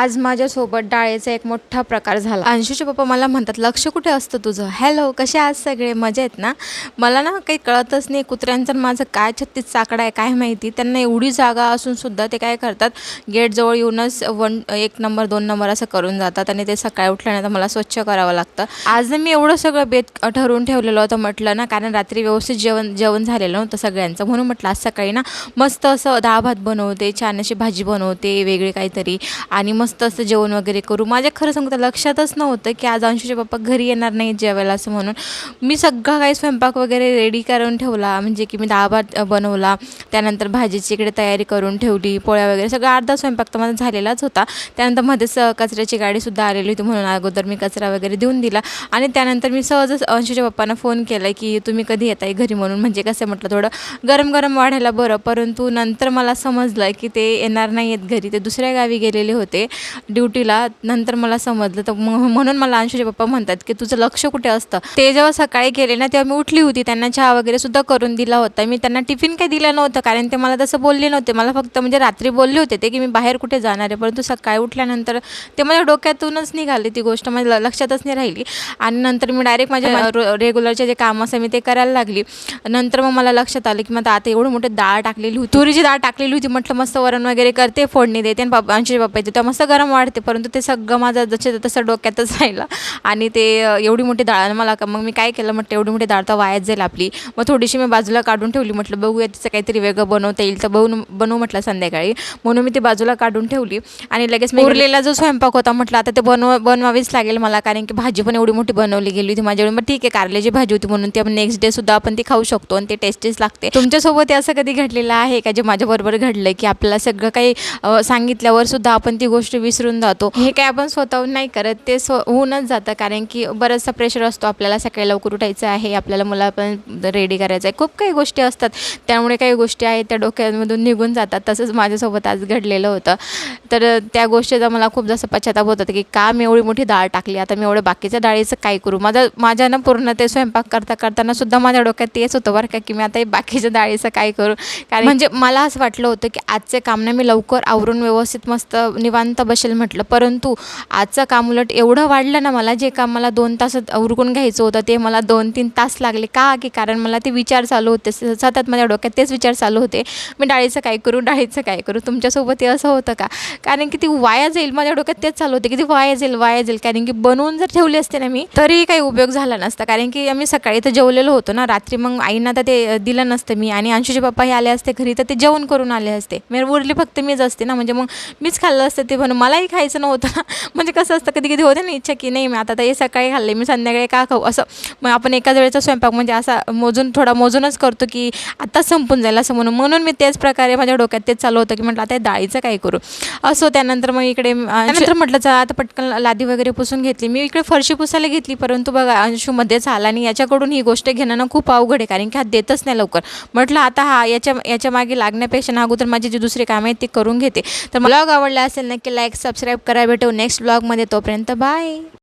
आज माझ्यासोबत डाळीचा एक मोठा प्रकार झाला। अंशूचे पप्पा मला म्हणतात, लक्ष कुठे असतं तुझं? हॅलो, कसे आज सगळे मजेत ना? मला ना काही कळतच नाही, कुत्र्यांचं माझं काय 36 चाकडा आहे काय माहिती। त्यांना एवढी जागा असून सुद्धा ते काय करतात, गेटजवळ येऊनच 1 नंबर 2 नंबर असं करून जातात आणि ते सकाळी उठल्यानंतर मला स्वच्छ करावं लागतं। आज मी एवढं सगळं बेत ठरवून ठेवलेलं होतं म्हटलं ना, कारण रात्री व्यवस्थित जेवण झालेलं नव्हतं सगळ्यांचं, म्हणून म्हटलं आज सकाळी ना मस्त असं डाळ भात बनवते, छान अशी भाजी बनवते वेगळी काहीतरी, आणि मस्त असं जेवण वगैरे करू। माझ्या खरं सांगू तर लक्षातच नव्हतं की आज अंशूचे पप्पा घरी येणार नाही जेवायला असं म्हणून मी सगळं काही स्वयंपाक वगैरे रेडी करून ठेवला। म्हणजे की मी डाळ भात बनवला, त्यानंतर भाजीची इकडे तयारी करून ठेवली, पोळ्या वगैरे सगळं अर्धा स्वयंपाक तर माझा झालेलाच होता। त्यानंतर मध्येच कचऱ्याची गाडीसुद्धा आलेली होती, म्हणून अगोदर मी कचरा वगैरे देऊन दिला आणि त्यानंतर मी सहजच अंशूच्या पप्पांना फोन केला की तुम्ही कधी येताय घरी म्हणून, म्हणजे कसं म्हटलं थोडं गरम गरम वाढायला बरं। परंतु नंतर मला समजलं की ते येणार नाही आहेत घरी, ते दुसऱ्या गावी गेलेले होते ड्युटीला। नंतर मला समजलं, तर म्हणून मला अंशूचे पप्पा म्हणतात की तुझं लक्ष कुठे असतं? ते जेव्हा सकाळी गेले ना तेव्हा मी उठली होती, त्यांना चहा वगैरे सुद्धा करून दिला होता। मी त्यांना टिफिन काही दिलं नव्हतं, कारण ते मला तसं बोलले नव्हते, मला फक्त म्हणजे रात्री बोलले होते ते की मी बाहेर कुठे जाणार आहे, परंतु सकाळी उठल्यानंतर ते माझ्या डोक्यातूनच निघाले, ती गोष्ट माझ्या लक्षातच नाही राहिली। आणि नंतर मी डायरेक्ट माझ्या रेग्युलरचे जे काम असं मी ते करायला लागली। नंतर मग मला लक्षात आलं की मग आता एवढं मोठं डाळ टाकलेली होती, तुरीची डाळ टाकलेली होती, म्हटलं मस्त वरण वगैरे करते, फोडणी देते आणि अंशूचे पप्पा येते तेव्हा मस्त गरम वाढते, परंतु ते सगळं माझं जसं तसं डोक्यातच राहिलं। आणि ते एवढी मोठी डाळ मला मग मी काय केलं, म्हटलं एवढी मोठी डाळ तर वायाच जाईल आपली, मग थोडीशी मी बाजूला काढून ठेवली। म्हटलं बघूया तिचं काहीतरी वेगळं बनवता येईल तर बनवू म्हटलं संध्याकाळी, म्हणून मी ती बाजूला काढून ठेवली। आणि लगेच उरलेला जो स्वयंपाक होता म्हटलं आता ते बनवावीच लागेल मला, कारण की भाजी पण एवढी मोठी बनवली गेली होती माझ्याकडून। मग ठीक आहे, कारल्याची भाजी होती म्हणून ती आपण नेक्स्ट डे सुद्धा आपण ती खाऊ शकतो आणि ते टेस्टीच लागते। तुमच्यासोबत असं कधी घडलेलं आहे का जे माझ्याबरोबर घडलं की आपल्याला सगळं काही सांगितल्यावर सुद्धा आपण ती गोष्ट विसरून जातो? हे काय आपण स्वतःहून नाही करत, ते होऊनच जातं, कारण की बराचसा प्रेशर असतो आपल्याला, सकाळी लवकर उठायचं आहे आपल्याला, मुला पण रेडी करायचं आहे, खूप काही गोष्टी असतात, त्यामुळे काही गोष्टी आहेत त्या डोक्यामधून निघून जातात। तसंच माझ्यासोबत आज घडलेलं होतं, तर त्या गोष्टीचा मला खूप जास्त पश्चाताप होत होता की का मी एवढी मोठी डाळ टाकली, आता मी एवढ्या बाकीच्या डाळीचं काय करू? माझ्या ना पूर्ण ते स्वयंपाक करताना सुद्धा माझ्या डोक्यात तेच होतं बरं का, की मी आता हे बाकीच्या डाळीचं काय करू? कारण म्हणजे मला असं वाटलं होतं की आजचे काम ना मी लवकर आवरून व्यवस्थित मस्त निवांत बसेल म्हटलं, परंतु आजचं काम उलट एवढं वाढलं ना, मला जे काम मला 2 तासात उरकून घ्यायचं होतं ते मला 2-3 तास लागले। का? की कारण मला ते विचार चालू होते, सतत माझ्या डोक्यात तेच विचार चालू होते, मी डाळीचं काय करू? तुमच्यासोबत असं होतं का? कारण की ती वाया जाईल, माझ्या डोक्यात तेच चालू होते की ती वाया जाईल, कारण की बनवून जर ठेवली असते ना मी तरी काही उपयोग झाला नसता, कारण की आम्ही सकाळी तर जेवलेलो होतो ना, रात्री मग आईंना तर ते दिलं नसतं मी, आणि अंशूचे पप्पा हे आले असते घरी तर ते जेवण करून आले असते, मी उरली फक्त मीच असते ना, म्हणजे मग मीच खाल्लं असतं ते, म्हणून मलाही खायचं नव्हतं म्हणजे कसं असतं कधी कधी होते ना इच्छा की नाही मी आता हे सकाळी खाल्ले मी संध्याकाळी का खाऊ असं, मग आपण एकाच वेळेचा स्वयंपाक म्हणजे असा मोजूनच करतो की आता संपून जाईल असं, म्हणून मी त्याच प्रकारे माझ्या डोक्यात तेच चालू होतं की म्हटलं आता डाळीचं काय करू असं। त्यानंतर मग इकडे नंतर म्हटलं चला आता पटकन लादी वगैरे पुसून घेतली, मी इकडे फरशी पुसायला घेतली, परंतु बघा अंशू मध्येच आला आणि याच्याकडून ही गोष्ट घेणं ना खूप अवघड आहे, कारण की हा देतच नाही लवकर। म्हटलं आता याच्या मागे लागण्यापेक्षा ना अगोदर माझी जी दुसरी कामं आहेत ती करून घेते। तर ब्लॉग आवडला असेल नक्की लाईक सबस्क्राईब करा, भेटू नेक्स्ट ब्लॉगमध्ये, तोपर्यंत बाय।